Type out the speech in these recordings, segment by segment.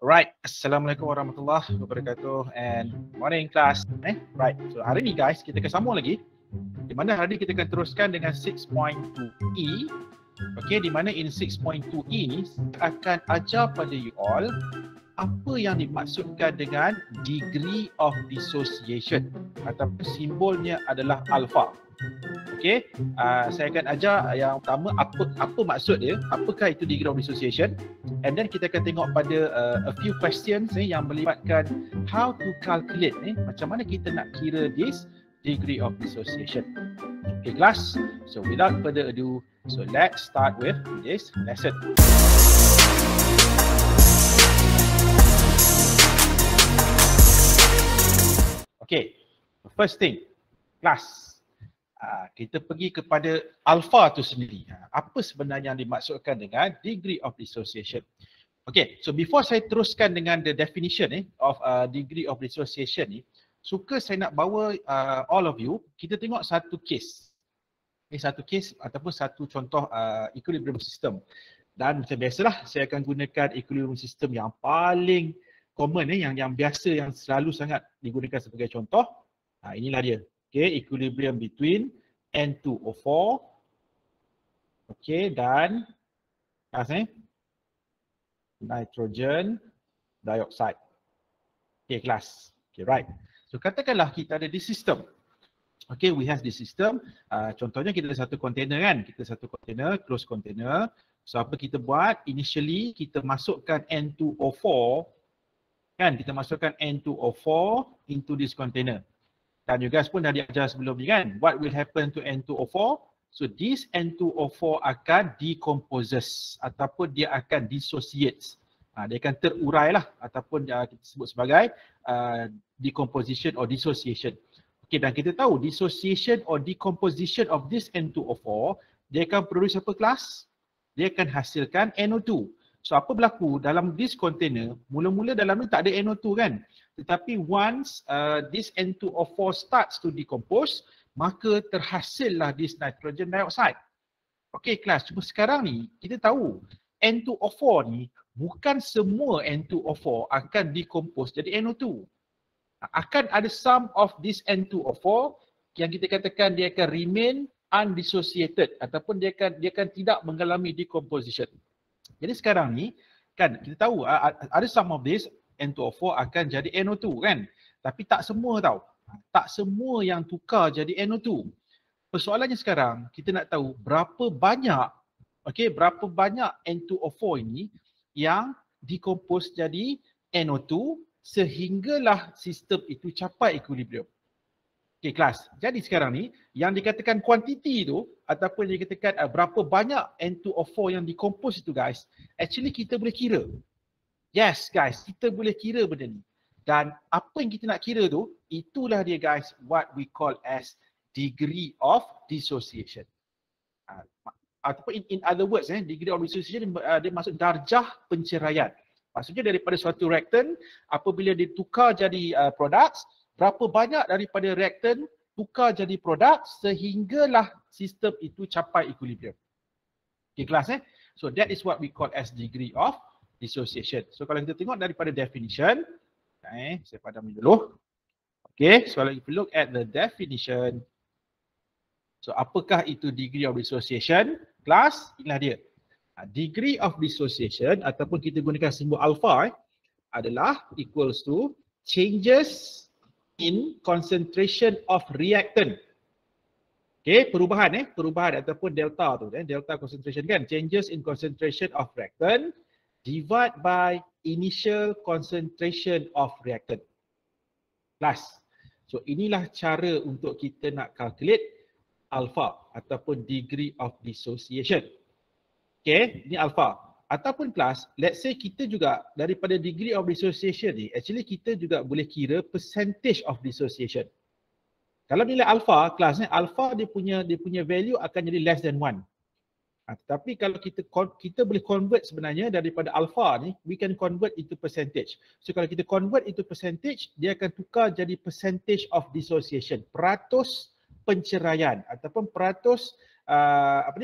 Right, Assalamualaikum warahmatullahi wabarakatuh and morning class. Right, so hari ni guys kita akan sambung lagi. Di mana hari ni kita akan teruskan dengan 6.2E. Okay, di mana in 6.2E ni akan ajar pada you all apa yang dimaksudkan dengan degree of dissociation ataupun simbolnya adalah alpha. Okay, saya akan ajar yang pertama apa maksud dia, apakah itu degree of dissociation, and then kita akan tengok pada a few questions yang melibatkan how to calculate macam mana kita nak kira this degree of dissociation. Okay class, so without further ado, so let's start with this lesson. Okay, first thing, class, kita pergi kepada alpha tu sendiri. Apa sebenarnya yang dimaksudkan dengan degree of dissociation? Okay, so before saya teruskan dengan the definition of degree of dissociation ni, suka saya nak bawa all of you, kita tengok satu case. Satu case ataupun satu contoh equilibrium system. Dan macam biasalah, saya akan gunakan equilibrium system yang paling common yang biasa, yang selalu sangat digunakan sebagai contoh. Inilah dia. Okay, equilibrium between N2O4 okay, dan nitrogen dioxide. Okay, kelas. Okay, right. So katakanlah kita ada this system. Okay, we have this system. Contohnya kita ada satu container kan. Kita satu container, close container. So apa kita buat? Initially kita masukkan N2O4 kan. Kita masukkan N2O4 into this container. Dan you guys pun dah diajar sebelum ni kan. What will happen to N2O4? So this N2O4 akan decomposes ataupun dia akan dissociates. Dia akan terurai lah ataupun kita sebut sebagai decomposition or dissociation. Okay, dan kita tahu dissociation or decomposition of this N2O4, dia akan produce apa kelas? Dia akan hasilkan NO2. So apa berlaku dalam this container? Mula-mula dalam ni tak ada NO2 kan? Tetapi once this N2O4 starts to decompose, maka terhasillah this nitrogen dioxide. Okay kelas, cuma sekarang ni kita tahu N2O4 ni bukan semua N2O4 akan decompose jadi NO2. Akan ada some of this N2O4 yang kita katakan dia akan remain undissociated ataupun dia akan tidak mengalami decomposition. Jadi sekarang ni kan kita tahu ada some of this N2O4 akan jadi NO2 kan. Tapi tak semua tau. Tak semua yang tukar jadi NO2. Persoalannya sekarang kita nak tahu berapa banyak N2O4 ini yang decompose jadi NO2 sehinggalah sistem itu capai equilibrium. Okay kelas. Jadi sekarang ni yang dikatakan kuantiti tu ataupun yang dikatakan berapa banyak N2O4 yang decompose itu guys, actually kita boleh kira. Yes guys, kita boleh kira benda ni. Dan apa yang kita nak kira tu, itulah dia guys what we call as degree of dissociation. Ataupun in other words, degree of dissociation dia maksud darjah penceraian. Maksudnya daripada suatu reaktan, apabila ditukar jadi products, berapa banyak daripada reaktan tukar jadi produk sehinggalah sistem itu capai equilibrium. Okay kelas So that is what we call as degree of dissociation. So kalau kita tengok daripada definition, saya padam dulu. Okay, so if you look at the definition, so apakah itu degree of dissociation? Class, inilah dia. Degree of dissociation ataupun kita gunakan simbol alpha adalah equals to changes in concentration of reactant. Okay, perubahan ataupun delta tu, delta concentration kan, changes in concentration of reactant divide by initial concentration of reactant. Plus. So inilah cara untuk kita nak calculate alpha ataupun degree of dissociation. Okay, ini alpha. Ataupun plus, let's say kita juga daripada degree of dissociation ni, actually kita juga boleh kira percentage of dissociation. Kalau nilai alpha, kelasnya alpha dia punya value akan jadi less than 1. Tetapi kalau kita boleh convert sebenarnya daripada alpha ni, we can convert into percentage. So kalau kita convert into percentage, dia akan tukar jadi percentage of dissociation, peratus penceraian ataupun peratus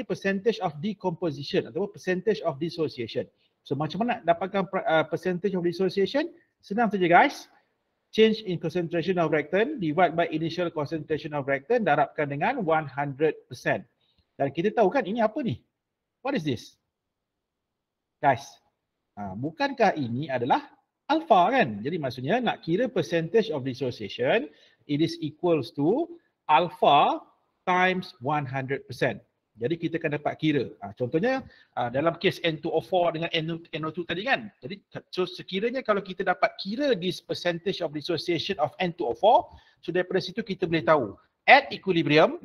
percentage of decomposition ataupun percentage of dissociation. So macam mana nak dapatkan percentage of dissociation? Senang saja guys. Change in concentration of reactant divide by initial concentration of reactant darabkan dengan 100%. Dan kita tahu kan ini apa ni? What is this? Guys, bukankah ini adalah alpha kan? Jadi maksudnya nak kira percentage of dissociation, it is equals to alpha times 100%. Jadi kita akan dapat kira. Contohnya dalam kes N2O4 dengan NO2 tadi kan. Jadi so sekiranya kalau kita dapat kira this percentage of dissociation of N2O4, so daripada situ kita boleh tahu at equilibrium,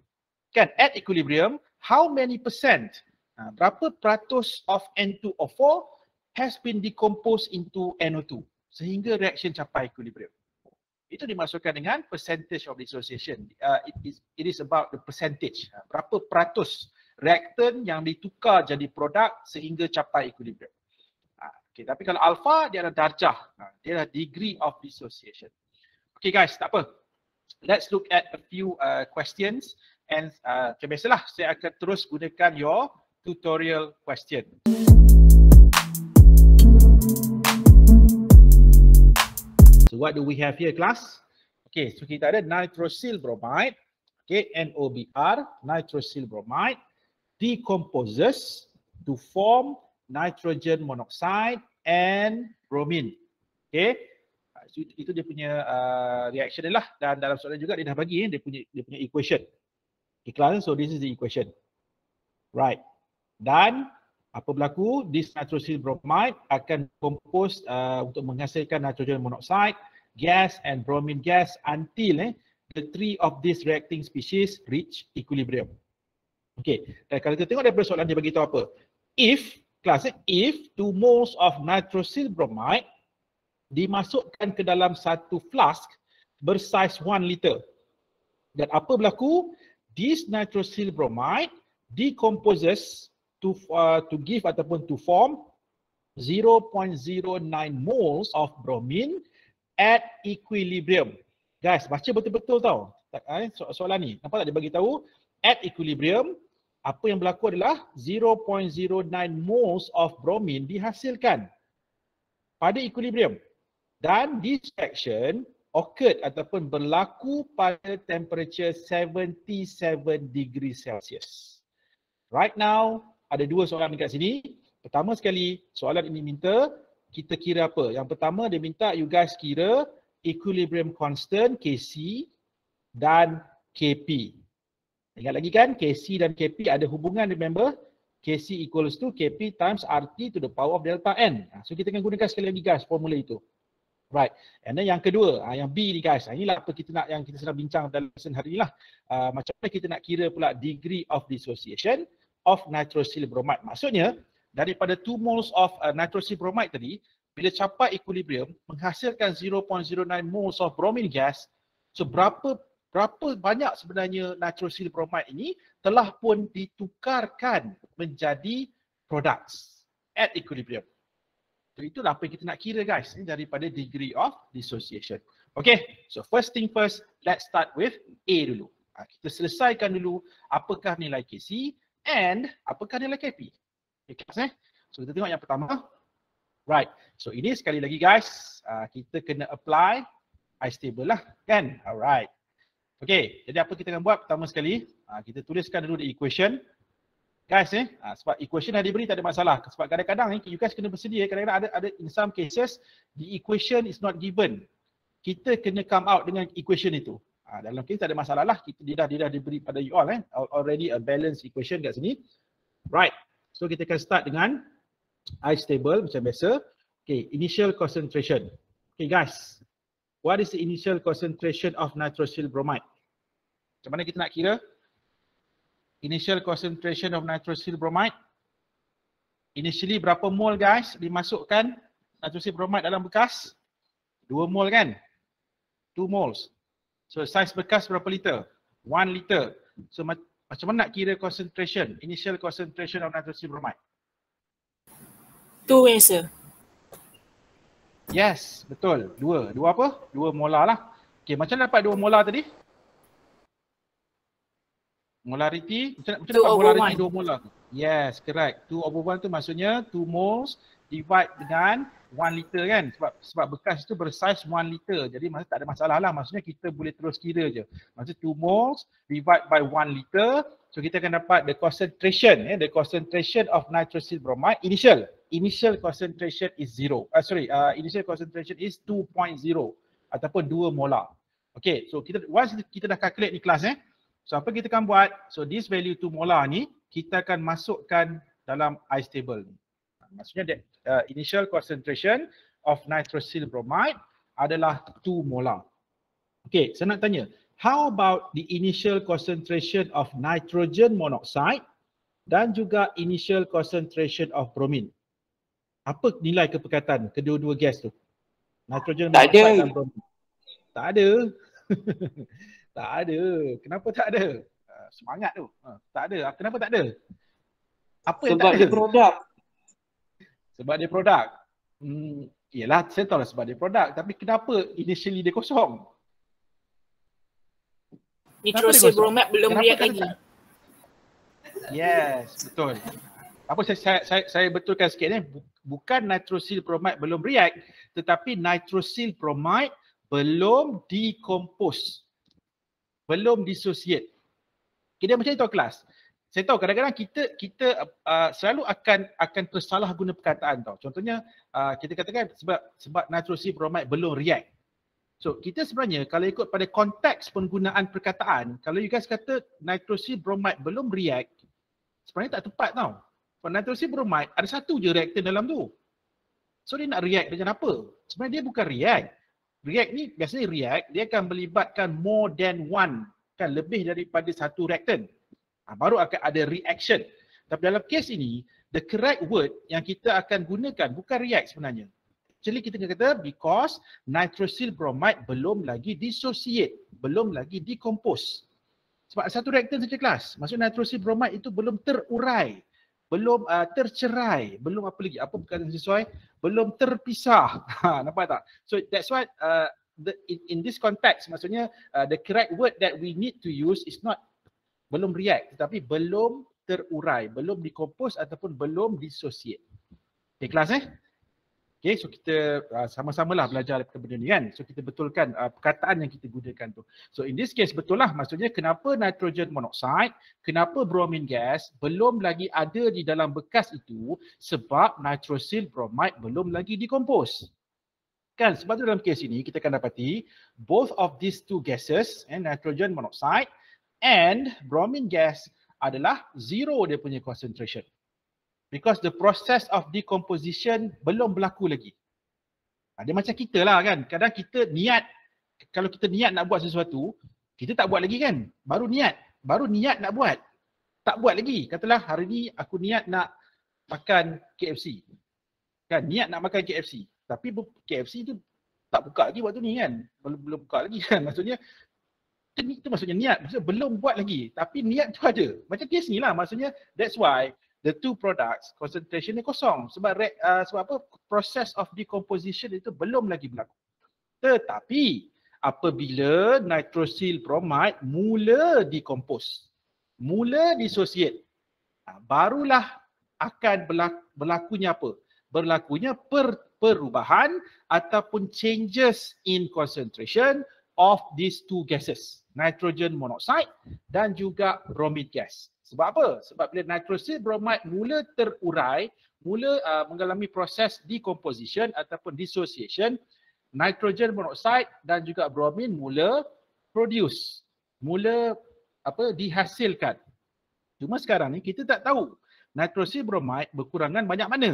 kan, at equilibrium how many percent, berapa peratus of N2O4 has been decomposed into NO2 sehingga reaction capai equilibrium. Itu dimaksudkan dengan percentage of dissociation. It is about the percentage. Berapa peratus reaktan yang ditukar jadi produk sehingga capai equilibrium. Okay, tapi kalau alpha dia adalah darjah. Dia adalah degree of dissociation. Okay guys, tak apa. Let's look at a few questions and macam biasalah saya akan terus gunakan your tutorial question. So what do we have here class? Okay, so kita ada nitrosyl bromide, okay, NOBr, nitrosyl bromide decomposes to form nitrogen monoxide and bromine. Okay, so itu dia punya reaction dia lah, dan dalam soalan juga dia dah bagi dia punya equation. Okay, class, so this is the equation. Right. Dan apa berlaku? This nitrosyl bromide akan compose untuk menghasilkan nitrogen monoxide, gas and bromine gas until the three of these reacting species reach equilibrium. Okay, dan kalau kita tengok daripada soalan dia bagi tahu apa? If, kelas, if 2 moles of nitrosyl bromide dimasukkan ke dalam satu flask bersaiz 1 liter. Dan apa berlaku? This nitrosyl bromide decomposes to give ataupun to form 0.09 moles of bromine at equilibrium. Guys, baca betul-betul tau soalan ni. Nampak tak dia bagi tahu at equilibrium apa yang berlaku adalah 0.09 moles of bromine dihasilkan pada equilibrium. Dan this reaction occurred ataupun berlaku pada temperature 77 degrees Celsius. Right now ada dua soalan dekat sini. Pertama sekali, soalan ini minta kita kira apa? Yang pertama dia minta you guys kira equilibrium constant Kc dan Kp. Ingat lagi kan, Kc dan Kp ada hubungan, remember? Kc equals to Kp times RT to the power of delta N. So kita akan gunakan sekali lagi guys formula itu. Right. And then yang kedua, yang B ni guys. Inilah apa kita nak, yang kita sedang bincang dalam lesson hari ni lah. Macam mana kita nak kira pula degree of dissociation of nitrosyl bromide. Maksudnya daripada 2 moles of nitrosyl bromide tadi, bila capai equilibrium menghasilkan 0.09 moles of bromine gas, so berapa banyak sebenarnya nitrosyl bromide ini telah pun ditukarkan menjadi products at equilibrium. So itulah apa yang kita nak kira guys, daripada degree of dissociation. Okay, so first thing first, let's start with A dulu. Kita selesaikan dulu apakah nilai Kc and apakah nilai Kp. Okay, so kita tengok yang pertama. Right, so ini sekali lagi guys, kita kena apply I-stable lah kan. Alright. Okay, jadi apa kita akan buat? Pertama sekali, kita tuliskan dulu the equation. Guys, sebab equation dah diberi tak ada masalah. Sebab kadang-kadang you guys kena bersedia, kadang-kadang ada in some cases the equation is not given. Kita kena come out dengan equation itu. Dalam kes tak ada masalah lah, dia dah diberi pada you all already a balanced equation kat sini. Right. So kita akan start dengan I-stable macam biasa. Okay, initial concentration. Okay guys, what is the initial concentration of nitrosyl bromide? Macam mana kita nak kira? Initial concentration of nitrosyl bromide. Initially berapa mol guys dimasukkan nitrosyl bromide dalam bekas? 2 mol kan? 2 moles. So saiz bekas berapa liter? 1 liter. So macam mana nak kira concentration, initial concentration of nitrosyl bromide? 2 sir. Yes, betul. 2 apa? 2 molar lah. Okay, macam mana dapat 2 molar tadi? Molarity, macam dapat molarity 2 molar? Yes, correct. 2/1 tu maksudnya 2 moles divide dengan 1 liter kan, sebab bekas itu bersaiz 1 liter. Jadi maksud tak ada masalah lah, maksudnya kita boleh terus kira je. Maksud 2 moles divide by 1 liter, so kita akan dapat the concentration, the concentration of nitrosyl bromide initial concentration is 0. Initial concentration is 2.0 ataupun 2 molar. Okay, so once kita dah calculate ni kelas so apa kita akan buat, so this value 2 molar ni kita akan masukkan dalam ice table ni. Maksudnya that initial concentration of nitrosyl bromide adalah 2 molar. Okay, saya nak tanya, how about the initial concentration of nitrogen monoxide dan juga initial concentration of bromine? Apa nilai kepekatan kedua-dua gas tu? Nitrogen monoxide dan bromine. Tak ada. Tak ada. Kenapa tak ada? Semangat tu. Tak ada. Kenapa tak ada? Apa yang sebab tak ada? Dia produk. Sebab dia produk. Yelah, saya tahu lah sebab dia produk. Tapi kenapa initially dia kosong? Nitrosyl bromide belum react lagi. Yes, betul. Apa saya betulkan sikit ni, bukan nitrosyl bromide belum react, tetapi nitrosyl bromide belum decompose. Belum dissociate. Dia macam itu kelas. Saya tahu kadang-kadang kita selalu akan tersalah guna perkataan tau. Contohnya kita katakan sebab nitrosyl bromide belum react. So kita sebenarnya kalau ikut pada konteks penggunaan perkataan, kalau you guys kata nitrosyl bromide belum react, sebenarnya tak tepat tau. Sebab nitrosyl bromide ada satu je reaktan dalam tu. So dia nak react dengan apa? Sebenarnya dia bukan react. React ni biasanya react, dia akan melibatkan more than one, kan, lebih daripada satu reaktan. Baru akan ada reaction. Tapi dalam kes ini, the correct word yang kita akan gunakan bukan react sebenarnya. Actually kita kata because nitrosyl bromide belum lagi dissociate, belum lagi decompose. Sebab satu reaktan saja kelas. Maksudnya nitrosyl bromide itu belum terurai, belum tercerai, belum apa lagi, apa perkataan sesuai, belum terpisah. Nampak tak? So that's why in this context, maksudnya the correct word that we need to use is not belum react, tetapi belum terurai, belum decompose ataupun belum dissociate. Okay kelas Okay, so kita sama-samalah belajar daripada benda ni kan. So kita betulkan perkataan yang kita gunakan tu. So in this case betul lah, maksudnya kenapa nitrogen monoxide, kenapa bromine gas belum lagi ada di dalam bekas itu, sebab nitrosyl bromide belum lagi decompose. Kan, sebab tu dalam kes ini kita akan dapati both of these two gases, nitrogen monoxide and bromine gas adalah zero dia punya concentration. Because the process of decomposition belum berlaku lagi. Dia macam kita lah kan, kadang kita niat, kalau kita niat nak buat sesuatu, kita tak buat lagi kan, baru niat nak buat, tak buat lagi. Katalah hari ni aku niat nak makan KFC. Kan, niat nak makan KFC. Tapi KFC tu tak buka lagi waktu ni kan, belum buka lagi kan, maksudnya itu maksudnya niat, maksudnya belum buat lagi, tapi niat tu ada. Macam kes ni lah, maksudnya that's why the two products concentration dia kosong sebab apa, process of decomposition itu belum lagi berlaku. Tetapi apabila nitrosyl bromide mula decompose, mula dissociate, barulah akan berlakunya apa? Berlakunya perubahan ataupun changes in concentration of these two gases, nitrogen monoxide dan juga bromine gas. Sebab apa? Sebab bila nitrosyl bromide mula terurai, mula mengalami proses decomposition ataupun dissociation, nitrogen monoxide dan juga bromine mula produce, mula dihasilkan. Cuma sekarang ni kita tak tahu nitrosyl bromide berkurangan banyak mana,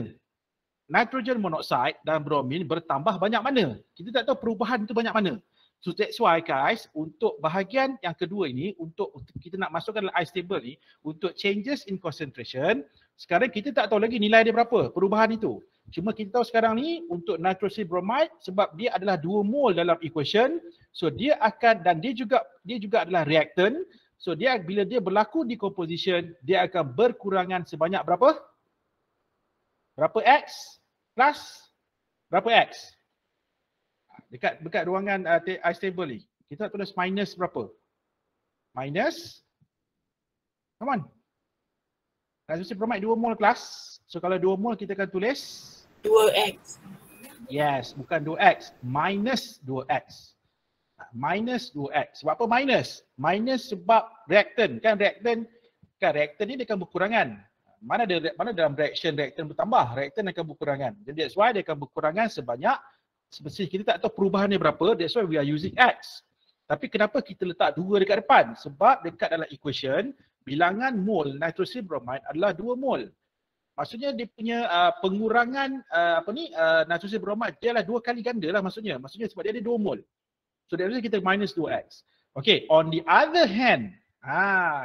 nitrogen monoxide dan bromine bertambah banyak mana. Kita tak tahu perubahan itu banyak mana. So that's why guys, untuk bahagian yang kedua ini, untuk kita nak masukkan dalam ice table ni, untuk changes in concentration, sekarang kita tak tahu lagi nilai dia berapa, perubahan itu. Cuma kita tahu sekarang ni untuk nitrosyl bromide, sebab dia adalah 2 mol dalam equation, so dia akan, dan dia juga adalah reactant, so dia bila dia berlaku decomposition, dia akan berkurangan sebanyak berapa? Berapa X? Plus berapa X? Dekat ruangan ice table ni, kita tulis minus berapa? Minus, come on. Nitrosyl bromide 2 mol kelas. So kalau 2 mol kita akan tulis 2x. Yes, bukan 2x, minus 2x. Minus 2x. Sebab apa minus? Minus sebab reaktan. Kan reaktan ni dia akan berkurangan. Mana dalam reaction reaktan bertambah, reaktan akan berkurangan. Jadi that's why dia akan berkurangan sebanyak, sebenarnya kita tak tahu perubahannya berapa, that's why we are using x. Tapi kenapa kita letak 2 dekat depan? Sebab dekat dalam equation, bilangan mol nitrosil bromide adalah 2 mol. Maksudnya dia punya pengurangan nitrosil bromide dia adalah 2 kali ganda lah maksudnya. Maksudnya sebab dia ada 2 mol. So that's why kita minus 2x. Okay, on the other hand,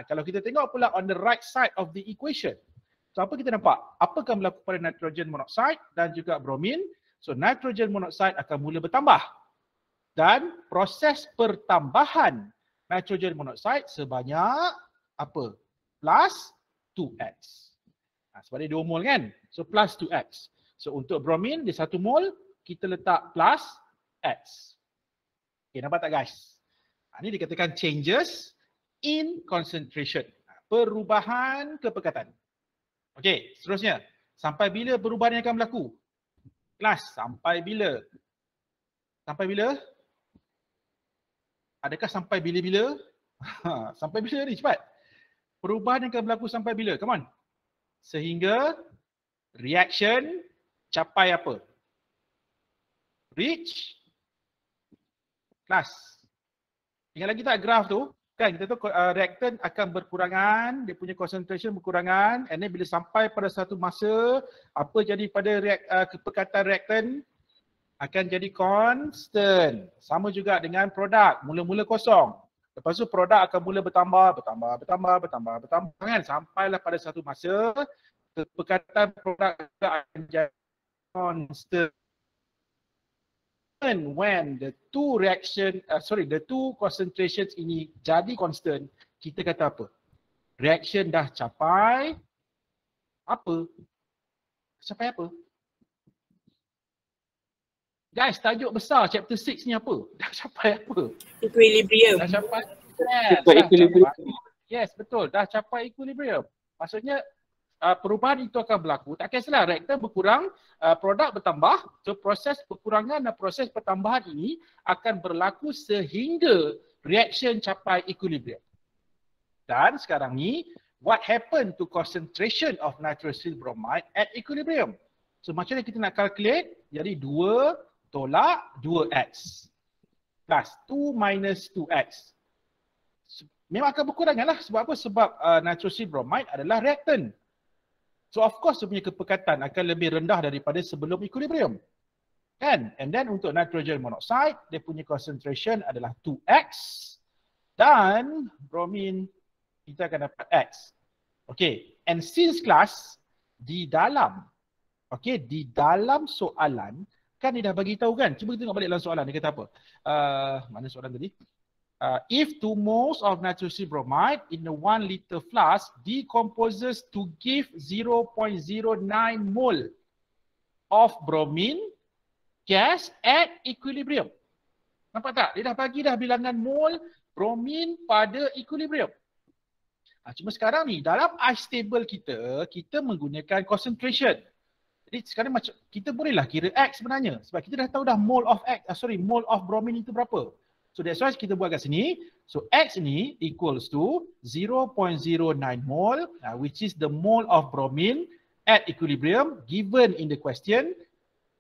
kalau kita tengok pula on the right side of the equation. So apa kita nampak? Apa akan berlaku pada nitrogen monoxide dan juga bromin? So nitrogen monoxide akan mula bertambah. Dan proses pertambahan nitrogen monoxide sebanyak apa? Plus 2x. Sebab dia 2 mol kan? So plus 2x. So untuk bromin dia 1 mol, kita letak plus x. Okay, nampak tak guys? Ini dikatakan changes in concentration. Perubahan kepekatan. Okay, seterusnya. Sampai bila perubahan yang akan berlaku? Kelas, sampai bila? Sampai bila? Adakah sampai bila-bila? Sampai bila ni? Cepat. Perubahan yang akan berlaku sampai bila? Come on. Sehingga reaction capai apa? Reach. Kelas. Ingat lagi tak graf tu? Kan kita tahu reaktan akan berkurangan, dia punya concentration berkurangan, and then bila sampai pada satu masa, apa jadi pada kepekatan reaktan? Akan jadi constant. Sama juga dengan produk, mula-mula kosong. Lepas tu produk akan mula bertambah kan, sampailah pada satu masa kepekatan produk akan jadi constant. When the two concentrations ini jadi constant, kita kata apa? Reaction dah capai apa? Capai apa? Guys, tajuk besar chapter 6 ni apa? Dah capai apa? Equilibrium. Dah capai equilibrium. Yes, betul. Dah capai equilibrium. Maksudnya perubahan itu akan berlaku. Tak kisahlah reaktan berkurang, produk bertambah. So proses perkurangan dan proses pertambahan ini akan berlaku sehingga reaction capai equilibrium. Dan sekarang ni, what happened to concentration of nitrosyl bromide at equilibrium? So macam mana kita nak calculate? Jadi 2 tolak 2x plus 2 minus 2x. Memang akan berkurangan lah. Sebab apa? Sebab nitrosyl bromide adalah reaktan. So of course dia punya kepekatan akan lebih rendah daripada sebelum equilibrium. Kan? And then untuk nitrogen monoxide, dia punya concentration adalah 2x. Dan bromin, kita akan dapat x. Okay. And since class, di dalam soalan, kan dia dah bagi tahu kan? Cuba kita tengok balik dalam soalan, dia kata apa? Mana soalan tadi? If 2 moles of nitrosyl bromide in a 1 liter flask decomposes to give 0.09 mole of bromine gas at equilibrium. Nampak tak? Dia dah bagi dah bilangan mole bromine pada equilibrium. Cuma sekarang ni dalam ice table kita menggunakan concentration. Jadi sekarang macam kita bolehlah kira X sebenarnya sebab kita dah tahu dah mole of bromine itu berapa. So that's why kita buat kat sini. So X ni equals to 0.09 mole which is the mole of bromine at equilibrium given in the question,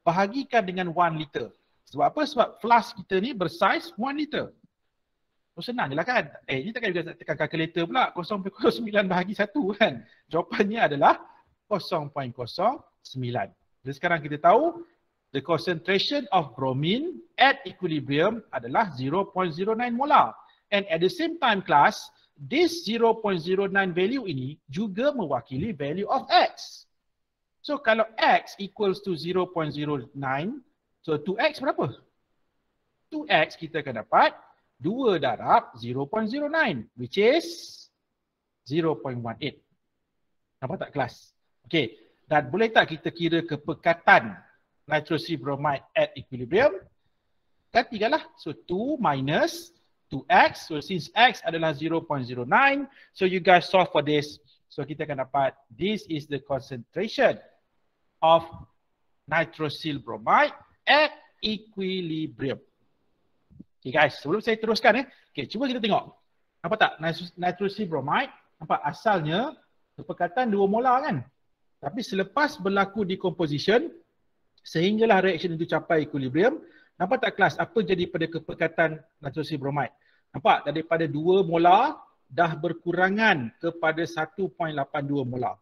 bahagikan dengan 1 liter. Sebab apa? Sebab flask kita ni bersaiz 1 liter. So senang je lah kan. Ini takkan juga tekan kalkulator pula 0.09 bahagi 1 kan. Jawapannya adalah 0.09. Jadi sekarang kita tahu the concentration of bromine at equilibrium adalah 0.09 molar. And at the same time class, this 0.09 value ini juga mewakili value of X. So kalau X equals to 0.09, so 2X berapa? 2X kita akan dapat 2 darab 0.09 which is 0.18. Nampak tak kelas? Okay. Dan boleh tak kita kira kepekatan nitrosyl bromide at equilibrium? Kan 3 lah. So 2 minus 2x. So since x adalah 0.09, so you guys solve for this. So kita akan dapat this is the concentration of nitrosyl bromide at equilibrium. Okay guys, sebelum saya teruskan okay, cuba kita tengok. Nampak tak nitrosyl bromide? Nampak asalnya kepekatan 2 molar kan? Tapi selepas berlaku decomposition sehinggalah reaction itu capai equilibrium, nampak tak kelas apa jadi pada kepekatan nitrosyl bromide? Nampak daripada 2 molar dah berkurangan kepada 1.82 molar.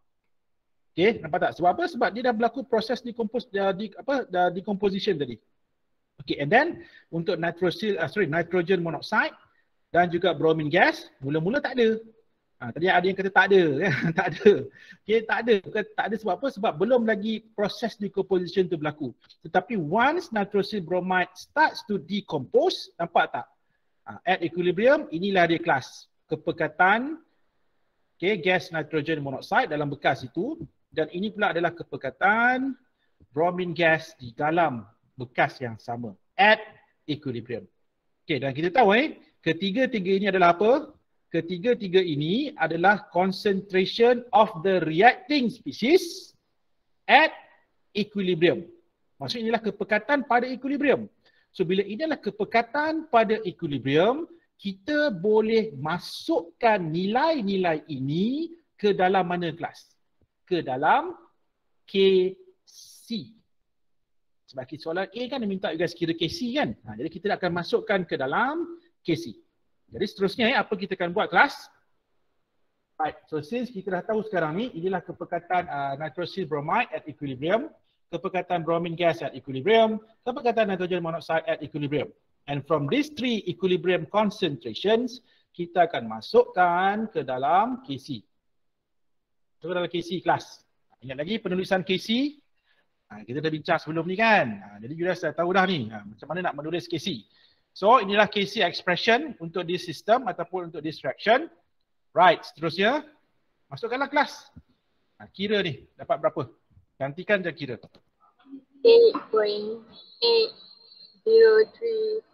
Okey, nampak tak? Sebab apa? Sebab dia dah berlaku proses decomposition tadi. Okay, and then untuk nitrogen monoxide dan juga bromine gas, mula-mula tak ada. Tadi ada yang kata tak ada, tak ada. Okay, tak ada. Tak ada sebab apa? Sebab belum lagi proses decomposition tu berlaku. Tetapi once nitrosyl bromide starts to decompose, nampak tak? At equilibrium, inilah dia kelas kepekatan gas nitrogen monoxide dalam bekas itu, dan ini pula adalah kepekatan bromine gas di dalam bekas yang sama at equilibrium. Okay, dan kita tahu ketiga-tiga ini adalah apa? Ketiga-tiga ini adalah concentration of the reacting species at equilibrium. Maksudnya inilah kepekatan pada equilibrium. So bila ini adalah kepekatan pada equilibrium, kita boleh masukkan nilai-nilai ini ke dalam mana kelas? Ke dalam KC. Sebab soalan A kan dia minta you guys kira KC kan? Jadi kita akan masukkan ke dalam KC. Jadi seterusnya apa kita akan buat kelas? Right, so since kita dah tahu sekarang ni, inilah kepekatan nitrosyl bromide at equilibrium, kepekatan bromine gas at equilibrium, kepekatan nitrogen monoxide at equilibrium. And from these 3 equilibrium concentrations, kita akan masukkan ke dalam KC. So dalam KC kelas. Ingat lagi penulisan KC? Kita dah bincang sebelum ni kan. Jadi you guys dah tahu dah ni macam mana nak menulis KC. So inilah KC expression untuk this system ataupun untuk this reaction. Right, seterusnya masukkanlah kelas. Kira ni dapat berapa? Gantikan je kira. 8.803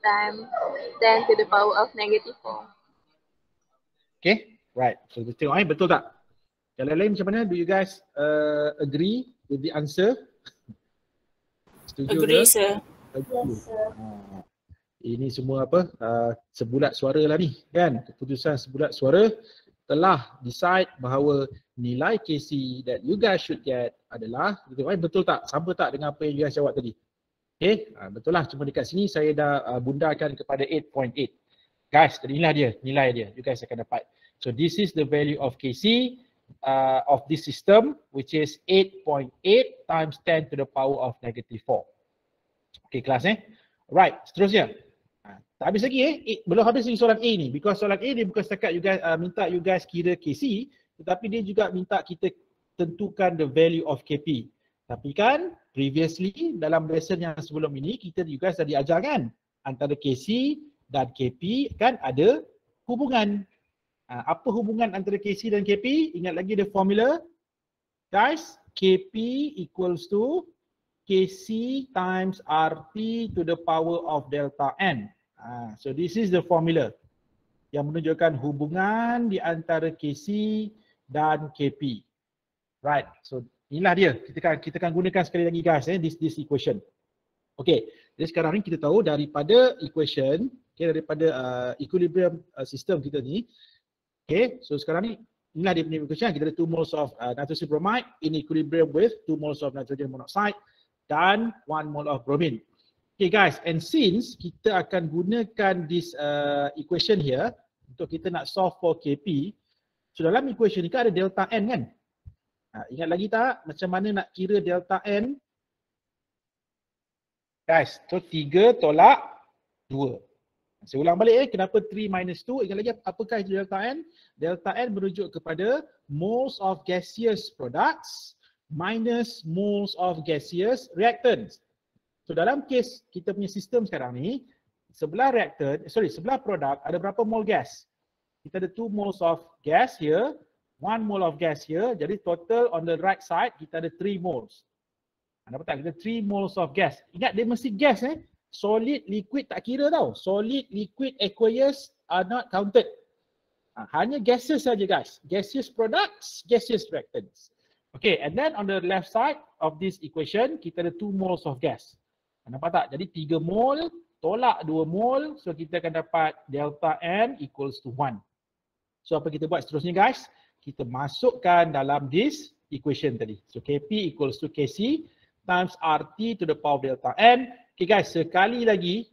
times 10 to the power of -4. Okay, right. So kita tengok betul tak? Yang lain macam mana? Do you guys agree with the answer? Setuju Agree, ke? sir. Yes, sir. Ini semua apa? Sebulat suara lah ni kan? Keputusan sebulat suara telah decide bahawa nilai KC that you guys should get adalah, betul tak? Sama tak dengan apa yang you guys jawab tadi? Okay, betul lah. Cuma dekat sini saya dah bundarkan kepada 8.8. Guys, inilah dia, nilai dia. You guys akan dapat. So this is the value of KC of this system, which is 8.8 times 10 to the power of -4. Okay, kelas Right, seterusnya. Tak habis lagi belum habis lagi soalan A ni. Because soalan A dia bukan setakat you guys, minta you guys kira KC, tetapi dia juga minta kita tentukan the value of KP. Tapi kan previously dalam lesson yang sebelum ini kita you guys dah diajar kan antara KC dan KP kan ada hubungan. Apa hubungan antara KC dan KP? Ingat lagi the formula? Guys, KP equals to KC times RT to the power of delta N. So this is the formula yang menunjukkan hubungan di antara KC dan KP. Right, so inilah dia. Kita akan gunakan sekali lagi guys this equation. Okay, jadi sekarang ni kita tahu daripada equation, daripada equilibrium system kita ni. Okay, so sekarang ni inilah dia punya equation. Kita ada 2 moles of nitrosyl bromide in equilibrium with 2 moles of nitrogen monoxide dan 1 mole of bromine. Okay guys, and since kita akan gunakan this equation here untuk kita nak solve for KP, so dalam equation ni kan ada delta N kan? Ingat lagi tak macam mana nak kira delta N? Guys, so 3 tolak 2. Saya ulang balik kenapa 3 minus 2? Ingat lagi apakah itu delta N? Delta N merujuk kepada moles of gaseous products minus moles of gaseous reactants. So dalam case kita punya sistem sekarang ni, sebelah produk ada berapa mole gas? Kita ada 2 moles of gas here, 1 mole of gas here. Jadi total on the right side kita ada 3 moles. Nampak tak? Kita 3 moles of gas. Ingat dia mesti gas Solid, liquid tak kira tau. Solid, liquid, aqueous are not counted. Hanya gases saja guys. Gaseous products, gaseous reactants. Okay, and then on the left side of this equation, kita ada 2 moles of gas. Nampak tak? Jadi 3 mol tolak 2 mol, so kita akan dapat delta N equals to 1. So apa kita buat seterusnya guys? Kita masukkan dalam this equation tadi. So Kp equals to Kc times RT to the power of delta N. Okay guys, sekali lagi,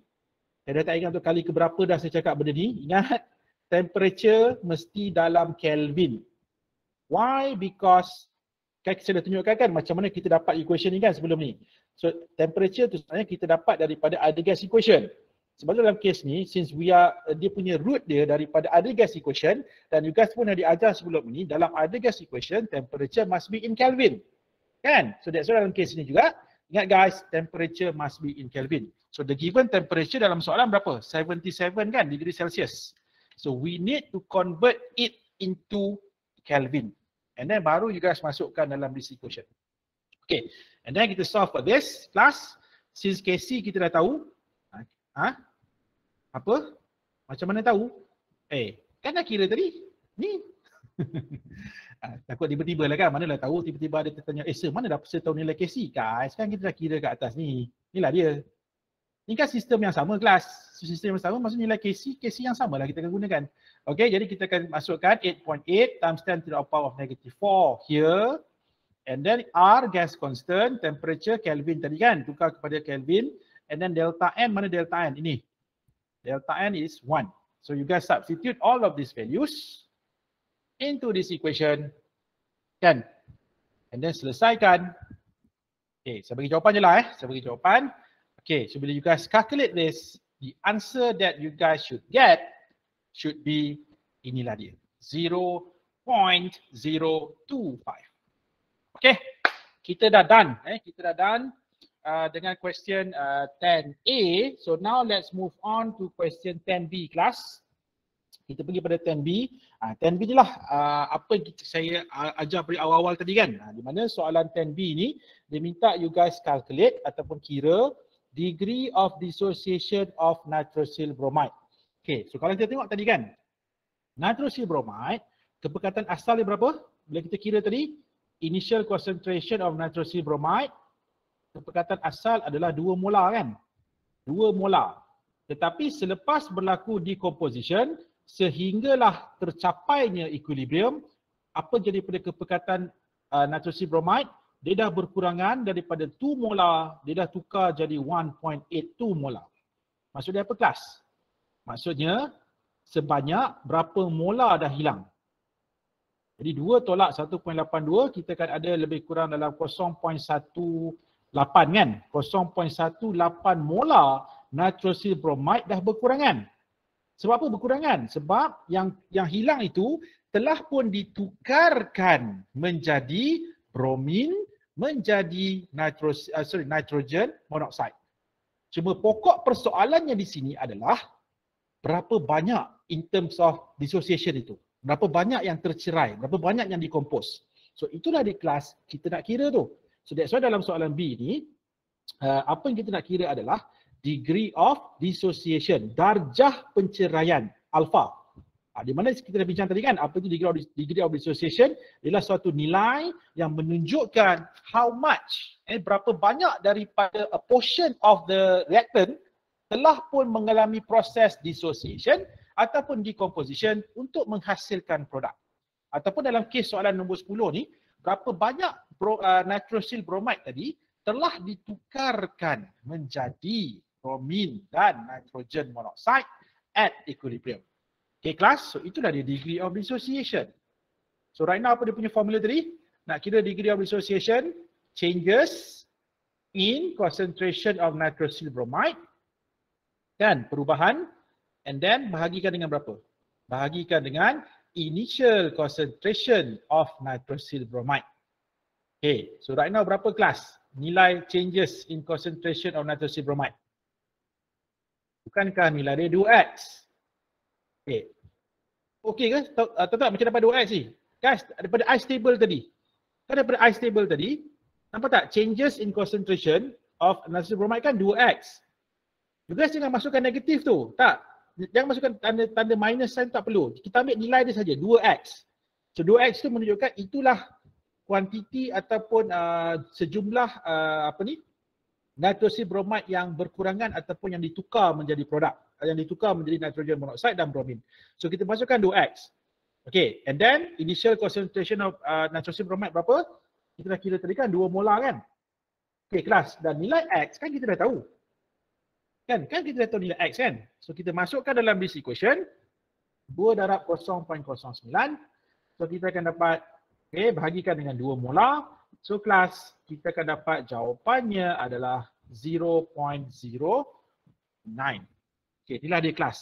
saya dah tak ingat untuk kali keberapa dah saya cakap benda ni. Ingat, temperature mesti dalam Kelvin. Why? Because kan saya dah tunjukkan kan macam mana kita dapat equation ni kan sebelum ni. So temperature tu sebenarnya kita dapat daripada other gas equation. Sebab dalam case ni, since dia punya root dia daripada other gas equation, dan you guys pun dah diajar sebelum ni, dalam other gas equation, temperature must be in Kelvin. Kan? So that's why dalam case ni juga, ingat guys, temperature must be in Kelvin. So the given temperature dalam soalan berapa? 77 kan, degree Celsius. So we need to convert it into Kelvin. And then baru you guys masukkan dalam this equation. Okay, and then kita solve for this class. Since Kc kita dah tahu. Apa? Macam mana tahu? Kan dah kira tadi? Ni. Takut tiba-tiba lah kan, mana lah tahu tiba-tiba ada tertanya, sir mana dah saya tahu nilai Kc? Guys, kan kita dah kira kat atas ni. Inilah dia. Ni kan sistem yang sama kelas. Sistem yang sama maksudnya nilai Kc yang sama lah kita akan gunakan. Okay, jadi kita akan masukkan 8.8 times 10 to the power of negative 4 here. And then R, gas constant, temperature, Kelvin tadi kan, tukar kepada Kelvin. And then delta N, mana delta N? Ini. Delta N is 1. So you guys substitute all of these values into this equation. Kan? And then selesaikan. Okay, saya bagi jawapan je lah saya bagi jawapan. Okay, so bila you guys calculate this, the answer that you guys should get should be inilah dia, 0.025. Okay, kita dah done. Kita dah done dengan question 10A. So now let's move on to question 10B class. Kita pergi pada 10B. 10B ni lah apa yang saya ajar pada awal-awal tadi kan. Di mana soalan 10B ni, dia minta you guys calculate ataupun kira degree of dissociation of nitrosyl bromide. Okay, so kalau kita tengok tadi kan, nitrosyl bromide, kepekatan asal dia berapa? Bila kita kira tadi, initial concentration of nitrosyl bromide, kepekatan asal adalah 2 molar kan? 2 molar. Tetapi selepas berlaku decomposition, sehinggalah tercapainya equilibrium, apa jadi pada kepekatan nitrosyl bromide? Dia dah berkurangan daripada 2 molar, dia dah tukar jadi 1.82 molar. Maksudnya apa kelas? Maksudnya sebanyak berapa molar dah hilang. Jadi 2 tolak 1.82 kita akan ada lebih kurang dalam 0.18 kan. 0.18 molar nitrosyl bromide dah berkurangan. Sebab apa berkurangan? Sebab yang hilang itu telah pun ditukarkan menjadi bromin, menjadi nitrogen monoxide. Cuma pokok persoalannya di sini adalah berapa banyak in terms of dissociation itu. Berapa banyak yang tercerai, berapa banyak yang decompose. So itulah di kelas kita nak kira tu. So that's why dalam soalan B ni, apa yang kita nak kira adalah degree of dissociation, darjah penceraian alpha. Di mana kita dah bincang tadi kan, apa itu degree of dissociation? Ialah suatu nilai yang menunjukkan how much, berapa banyak daripada a portion of the reactant telah pun mengalami proses dissociation ataupun decomposition untuk menghasilkan produk. Ataupun dalam kes soalan nombor 10 ni, berapa banyak nitrosyl bromide tadi telah ditukarkan menjadi bromin dan nitrogen monoxide at equilibrium. Okay kelas, so itulah dia degree of dissociation. So right now apa dia punya formula tadi? Nak kira degree of dissociation, changes in concentration of nitrosyl bromide dan perubahan, and then bahagikan dengan berapa? Bahagikan dengan initial concentration of nitrosyl bromide. Okay, so right now berapa kelas? Nilai changes in concentration of nitrosyl bromide. Bukankah nilai dia 2x? Okay. Okay ke? Tahu tak macam dapat 2x ni? Guys, daripada ice table tadi. Kan daripada ice table tadi, nampak tak? Changes in concentration of nitrosyl bromide kan 2x. You guys jangan masukkan negatif tu. Tak. Jangan masukkan tanda minus sign, tak perlu. Kita ambil nilai dia saja, 2x. So 2x tu menunjukkan itulah kuantiti ataupun sejumlah nitrosil bromide yang berkurangan ataupun yang ditukar menjadi produk, yang ditukar menjadi nitrogen monoxide dan bromin. So kita masukkan 2x. Okay, and then initial concentration of nitrosil bromide berapa? Kita dah kira tadi kan 2 molar kan? Okay kelas, dan nilai x kan kita dah tahu. Kan kita dah tahu nilai x kan? So kita masukkan dalam this equation 2 darab 0.09. So kita akan dapat, okay, bahagikan dengan 2 molar. So kelas, kita akan dapat jawapannya adalah 0.09. Okay, inilah dia kelas.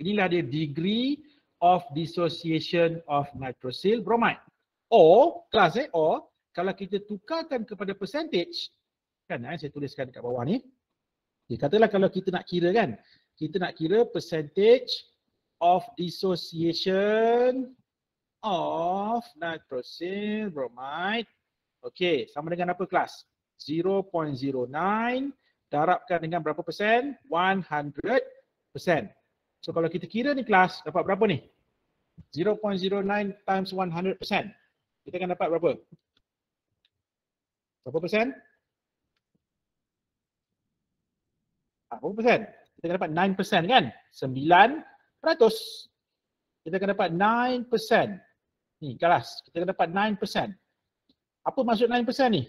Inilah dia degree of dissociation of nitrosil bromide. Or, kelas or, kalau kita tukarkan kepada percentage, kan saya tuliskan dekat bawah ni. Okay, katalah kalau kita nak kira kan, kita nak kira percentage of dissociation of nitrosil bromide. Okey, sama dengan apa kelas? 0.09 darabkan dengan berapa persen? 100%. So kalau kita kira ni kelas, dapat berapa ni? 0.09 times 100%. Kita akan dapat berapa? Berapa persen? Berapa persen? Kita akan dapat 9% kan? 9%. Kita akan dapat 9%. Ni kelas, kita akan dapat 9%. Apa maksud 9% ni?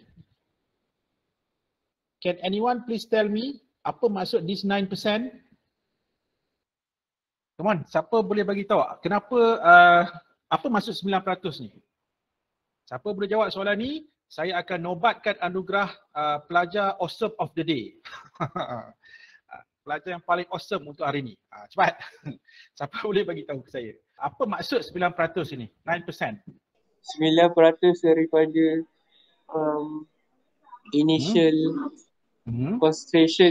Can anyone please tell me apa maksud this 9%? Come on, siapa boleh bagi tahu kenapa apa maksud 9% ni? Siapa boleh jawab soalan ni? Saya akan nobatkan anugerah pelajar awesome of the day. Pelajar yang paling awesome untuk hari ni. Cepat. Siapa boleh bagi tahu ke saya? Apa maksud 9% ini? 9%. 9% daripada initial concentration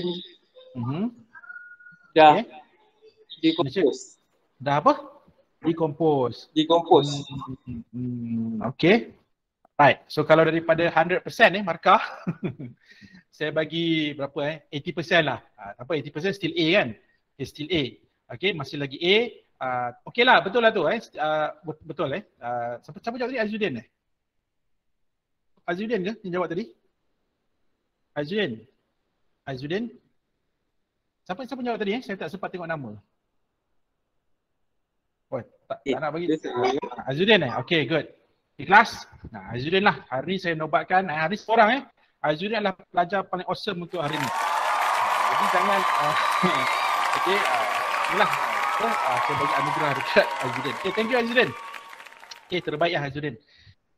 dah decompose. Dah apa? Decompose. Okay. Right. So kalau daripada 100% markah saya bagi berapa 80% lah. Apa 80% still A kan? Okay, still A. Okay, masih lagi A. Okey lah, betul lah tu betul siapa jawab tadi? Azudin Azudin ke yang jawab tadi? Azudin? Siapa jawab tadi Saya tak sempat tengok nama. Oh, tak nak bagi. Azudin Okey, good. Ikhlas? Nah, Azudin lah. Hari ni saya nobatkan, hari seorang Azudin adalah pelajar paling awesome untuk hari ni. Jadi jangan okey, inilah saya bagi anugerah dekat Azudin. Okay, thank you Azudin. Okay, terbaik Azudin.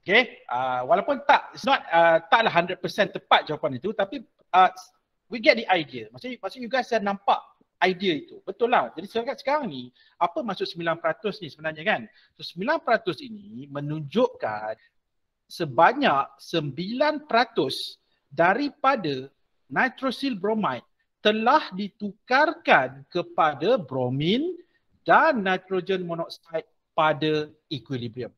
Okay, walaupun taklah 100% tepat jawapan itu, tapi we get the idea. Maksudnya you guys dah nampak idea itu. Betul lah. Jadi sekarang ni, apa maksud 9% ni sebenarnya kan? So 9% ini menunjukkan sebanyak 9% daripada nitrosil bromide telah ditukarkan kepada bromin dan nitrogen monoxide pada equilibrium.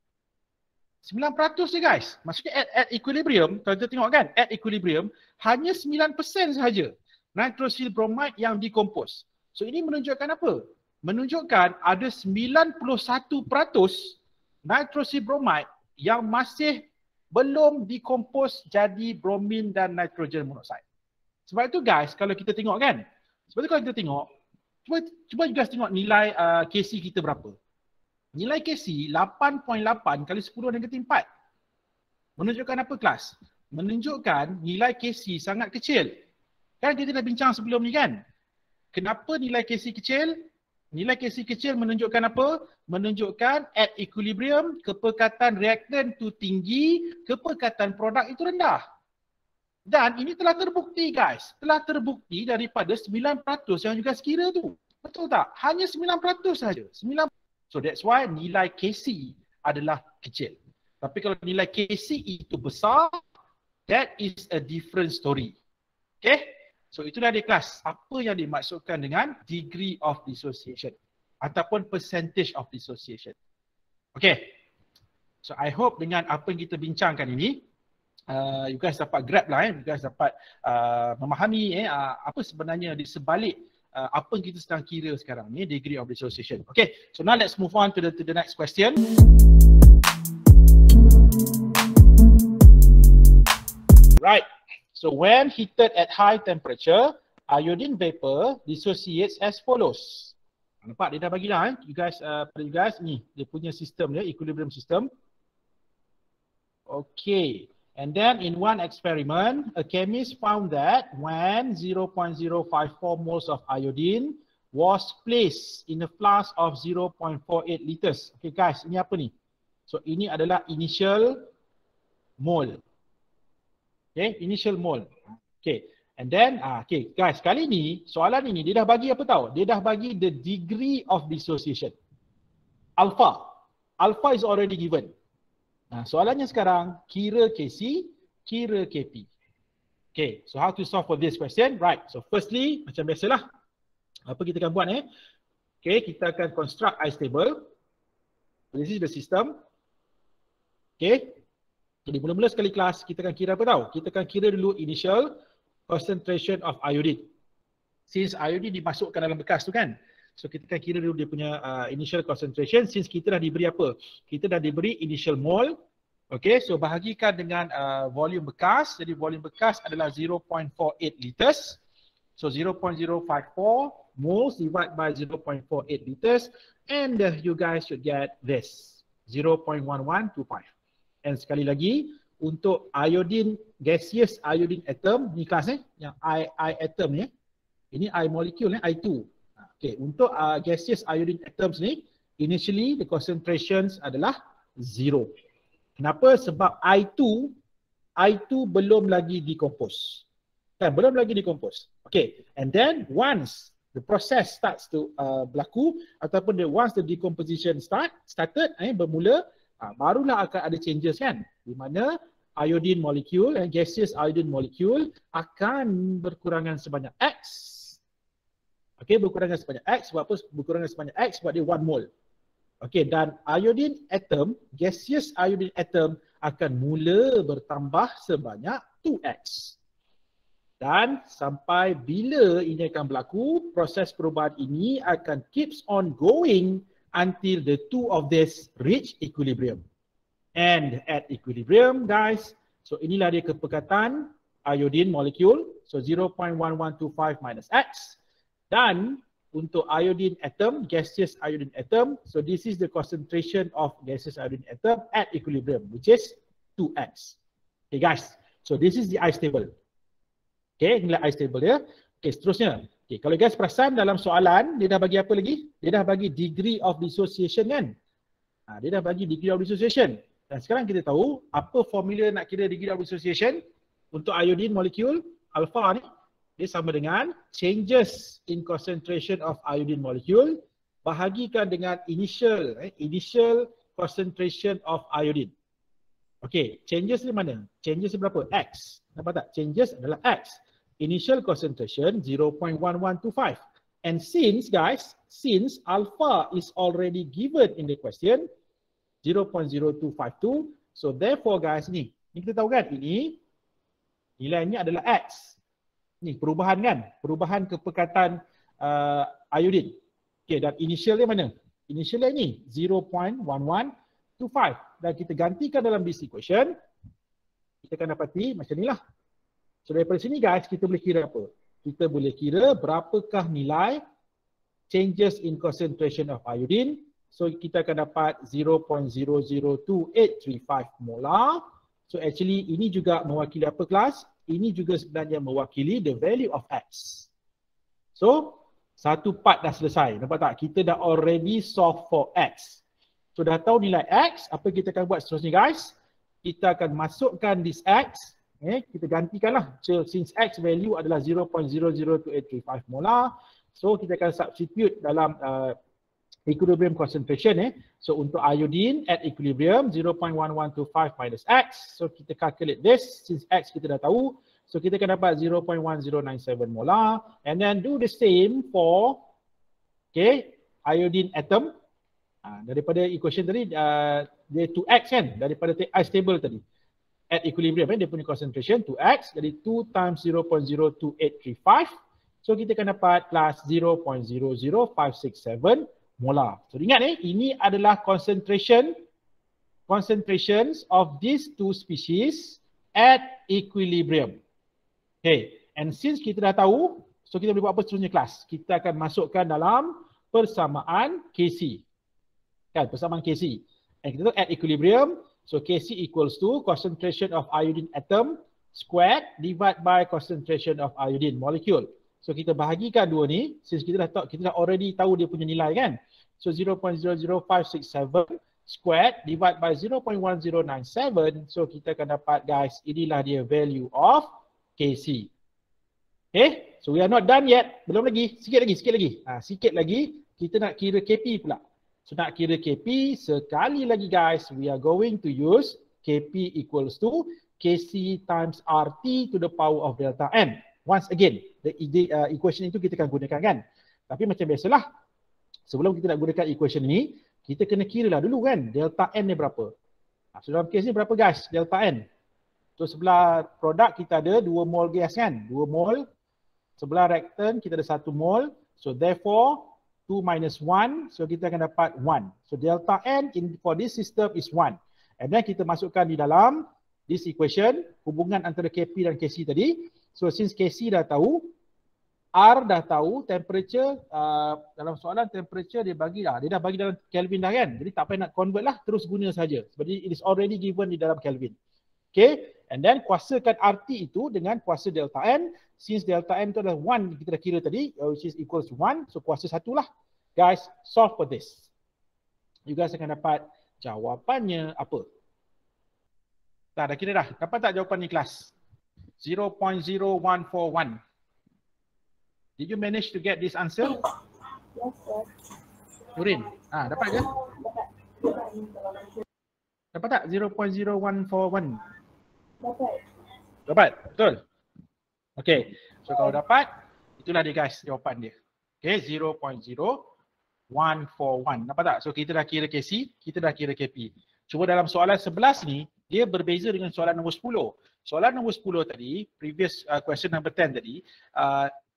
9% je guys. Maksudnya at equilibrium, kalau kita tengok kan, at equilibrium hanya 9% sahaja nitrosil bromide yang decompose. So ini menunjukkan apa? Menunjukkan ada 91% nitrosil bromide yang masih belum decompose jadi bromin dan nitrogen monoxide. Sebab itu guys, kalau kita tengok kan, cuba you guys tengok nilai Kc kita berapa. Nilai Kc 8.8 kali 10 negatif 4. Menunjukkan apa kelas? Menunjukkan nilai Kc sangat kecil. Kan kita dah bincang sebelum ni kan? Kenapa nilai Kc kecil? Nilai Kc kecil menunjukkan apa? Menunjukkan at equilibrium, kepekatan reaktan itu tinggi, kepekatan produk itu rendah. Dan ini telah terbukti guys. Telah terbukti daripada 9% yang juga sekira tu. Betul tak? Hanya 9% saja. So that's why nilai Kc adalah kecil. Tapi kalau nilai Kc itu besar, that is a different story. Okay? So itulah dia kelas. Apa yang dimaksudkan dengan degree of dissociation ataupun percentage of dissociation. Okay. So I hope dengan apa yang kita bincangkan ini, you guys dapat grab lah, you guys dapat memahami apa sebenarnya di sebalik apa yang kita sedang kira sekarang ni, degree of dissociation. Okay, so now let's move on to the next question. right? So when heated at high temperature, iodine vapor dissociates as follows. Nampak dia dah bagi lah you guys, pada you guys ni dia punya sistem dia, equilibrium system. Okay, and then in one experiment, a chemist found that when 0.054 moles of iodine was placed in a flask of 0.48 liters. Okay guys, ini apa ni? So ini adalah initial mole. Okay, initial mole. Okay, and then, okay guys, kali ni soalan ini dia dah bagi apa tahu? Dia dah bagi the degree of dissociation. Alpha. Alpha is already given. Soalannya sekarang, kira Kc, kira Kp. Okay, so how to solve for this question? Right, so firstly, macam biasalah, apa kita akan buat Okay, kita akan construct ice table. This is the system. Okay, jadi mula-mula sekali kelas, kita akan kira apa tahu? Kita akan kira dulu initial concentration of iodine. Since iodine dimasukkan dalam bekas tu kan, so kita akan kira dulu dia punya initial concentration. Since kita dah diberi apa? Kita dah diberi initial mole. Okay, so bahagikan dengan volume bekas. Jadi volume bekas adalah 0.48 liters. So 0.054 moles divided by 0.48 liters. And you guys should get this. 0.1125. And sekali lagi, untuk iodine, gaseous iodine atom, ni kelas yang I atom ni, ini I molecule I2. Okay, untuk gaseous iodine atoms ni, initially the concentrations adalah 0. Kenapa? Sebab I2 belum lagi decompose. Kan, belum lagi decompose. Okay, and then once the process starts to berlaku, ataupun once the decomposition started, bermula, barulah akan ada changes kan, di mana iodine molecule, gaseous iodine molecule akan berkurangan sebanyak X. Okay, berkurangan sebanyak X. Sebab apa berkurangan sebanyak X? Sebab dia 1 mole. Okay, dan iodine atom, gaseous iodine atom akan mula bertambah sebanyak 2X. Dan sampai bila ini akan berlaku, proses perubahan ini akan keeps on going until the two of this reach equilibrium. And at equilibrium guys, so inilah dia kepekatan iodine molecule. So 0.1125 minus X. Dan untuk iodine atom, gaseous iodine atom, so this is the concentration of gaseous iodine atom at equilibrium, which is 2X. Okay guys, so this is the ice table. Okay, inilah ice table dia. Okay, seterusnya. Okay, kalau guys perasan dalam soalan, dia dah bagi apa lagi? Dia dah bagi degree of dissociation kan? Dia dah bagi degree of dissociation. Dan sekarang kita tahu apa formula nak kira degree of dissociation untuk iodine molecule alpha ni. Dia sama dengan changes in concentration of iodine molecule bahagikan dengan initial concentration of iodine. Okay, changes ni mana? Changes ni berapa? X. Nampak tak? Changes adalah X. Initial concentration 0.1125. And since guys, since alpha is already given in the question 0.0252, so therefore guys ni kita tahu kan ini nilainya adalah X. Ni perubahan kan? Perubahan kepekatan iodine. Okay, dan initial dia mana? Initial dia ni 0.1125. Dan kita gantikan dalam this equation, kita akan dapati macam ni lah. So daripada sini guys, kita boleh kira apa? Kita boleh kira berapakah nilai changes in concentration of iodine. So kita akan dapat 0.002835 molar. So actually ini juga mewakili apa kelas? Ini juga sebenarnya mewakili the value of X. So satu part dah selesai. Nampak tak? Kita dah already solve for X. So dah tahu nilai X, apa kita akan buat seterusnya guys? Kita akan masukkan this X. Kita gantikanlah. So, since X value adalah 0.002835 molar, so kita akan substitute dalam equilibrium concentration. So untuk iodine at equilibrium 0.1125 minus X. So kita calculate this. Since X kita dah tahu, so kita akan dapat 0.1097 molar. And then do the same for iodine atom. Daripada equation tadi dia 2X kan, daripada ice table tadi. At equilibrium, dia punya concentration 2X, jadi 2 times 0.02835. So kita akan dapat plus 0.00567 molar. So ingat ini adalah concentrations of these two species at equilibrium. Okay, and since kita dah tahu, so kita boleh buat apa seterusnya kelas? Kita akan masukkan dalam persamaan Kc. Kan, persamaan Kc. And kita tahu at equilibrium, so Kc equals to concentration of iodine atom squared divided by concentration of iodine molecule. So kita bahagikan dua ni, since kita dah already tahu dia punya nilai kan. So 0.00567 squared divided by 0.1097, so kita akan dapat guys, inilah dia value of Kc. Okay, so we are not done yet. Belum lagi, sikit lagi. Sikit lagi, kita nak kira Kp pula. So nak kira Kp, sekali lagi guys, we are going to use Kp equals to Kc times RT to the power of delta N. Once again, the equation itu kita akan gunakan kan. Tapi macam biasalah, sebelum kita nak gunakan equation ni, kita kena kira lah dulu kan, delta N ni berapa. So dalam kes ni berapa guys, delta N? So sebelah produk kita ada 2 mol gas kan, 2 mol. Sebelah reactant kita ada 1 mol. So therefore 2 minus 1, so kita akan dapat 1. So delta N for this system is 1. And then kita masukkan di dalam this equation, hubungan antara Kp dan Kc tadi. So since Kc dah tahu, R dah tahu, temperature, dalam soalan temperature dia dah bagi dalam Kelvin dah kan. Jadi tak payah nak convert lah, terus guna saja. Sebab it is already given di dalam Kelvin. Okay, and then kuasakan RT itu dengan kuasa delta N. Since delta N itu adalah 1 kita dah kira tadi, which is equals to 1, so kuasa 1 lah. Guys, solve for this. You guys akan dapat jawapannya apa? Dah kira dah. Dapat tak jawapan ni kelas? 0.0141. Did you manage to get this answer? Yes, sir. Nurin, dapat ke? Dapat tak 0.0141? Dapat, betul? Okay, so kalau dapat, itulah dia guys jawapan dia. Okay, 0.0141. Nampak tak? So kita dah kira Kc, kita dah kira Kp. Cuma dalam soalan 11 ni, dia berbeza dengan soalan nombor 10. Soalan nombor 10 tadi, previous question number 10 tadi,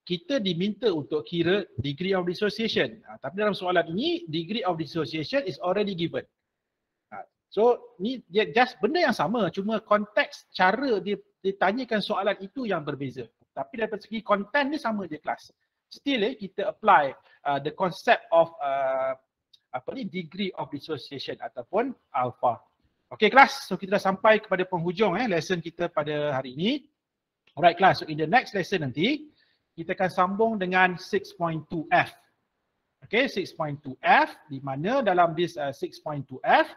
kita diminta untuk kira degree of dissociation. Tapi dalam soalan ini, degree of dissociation is already given. So ni dia just benda yang sama, cuma konteks cara dia tanyakan soalan itu yang berbeza. Tapi daripada segi content ni sama je kelas. Still kita apply the concept of degree of dissociation ataupun alpha. Okay kelas, so kita dah sampai kepada penghujung lesson kita pada hari ini. Alright kelas, so in the next lesson nanti kita akan sambung dengan 6.2F. Okay, 6.2F, di mana dalam this 6.2F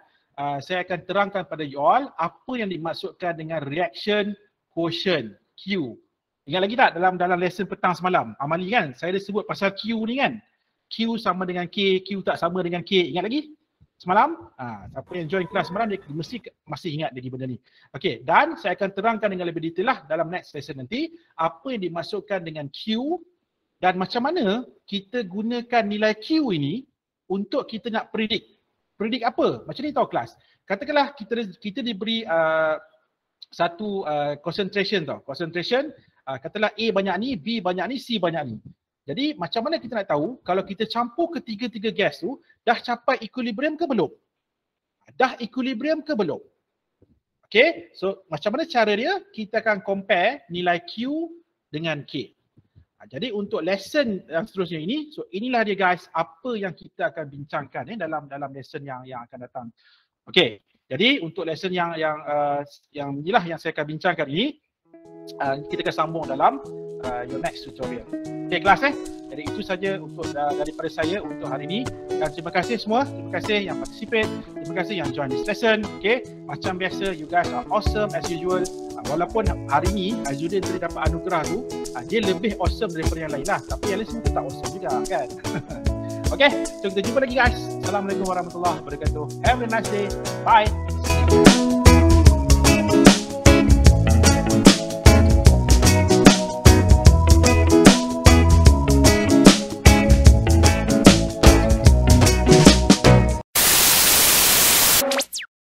saya akan terangkan pada you all apa yang dimaksudkan dengan reaction quotient Q. Ingat lagi tak dalam lesson petang semalam, Amali kan, saya dah sebut pasal Q ni kan. Q sama dengan K, Q tak sama dengan K. Ingat lagi? Semalam? Siapa yang join kelas semalam dia mesti masih ingat lagi benda ni. Okey, dan saya akan terangkan dengan lebih detail lah dalam next lesson nanti apa yang dimaksudkan dengan Q dan macam mana kita gunakan nilai Q ini untuk kita nak predict. Predict apa? Macam ni tau kelas. Katakanlah kita diberi satu concentration tau. Concentration, katakanlah A banyak ni, B banyak ni, C banyak ni. Jadi macam mana kita nak tahu kalau kita campur ketiga-tiga gas tu dah capai equilibrium ke belum? Dah equilibrium ke belum? Okay, so macam mana cara dia? Kita akan compare nilai Q dengan K. Jadi untuk lesson yang seterusnya ini, so inilah dia guys apa yang kita akan bincangkan dalam lesson yang akan datang. Okay, jadi untuk lesson yang inilah yang saya akan bincangkan ini, kita akan sambung dalam your next tutorial. Okay kelas Jadi itu saja untuk daripada saya untuk hari ini. Dan terima kasih semua. Terima kasih yang participate. Terima kasih yang join this lesson. Okay, macam biasa you guys are awesome as usual. Walaupun hari ini Azuddin tadi dapat anugerah tu, dia lebih awesome daripada yang lain lah. Tapi yang lain semua tetap awesome juga kan. Okay, so kita jumpa lagi guys. Assalamualaikum warahmatullahi wabarakatuh. Have a nice day. Bye.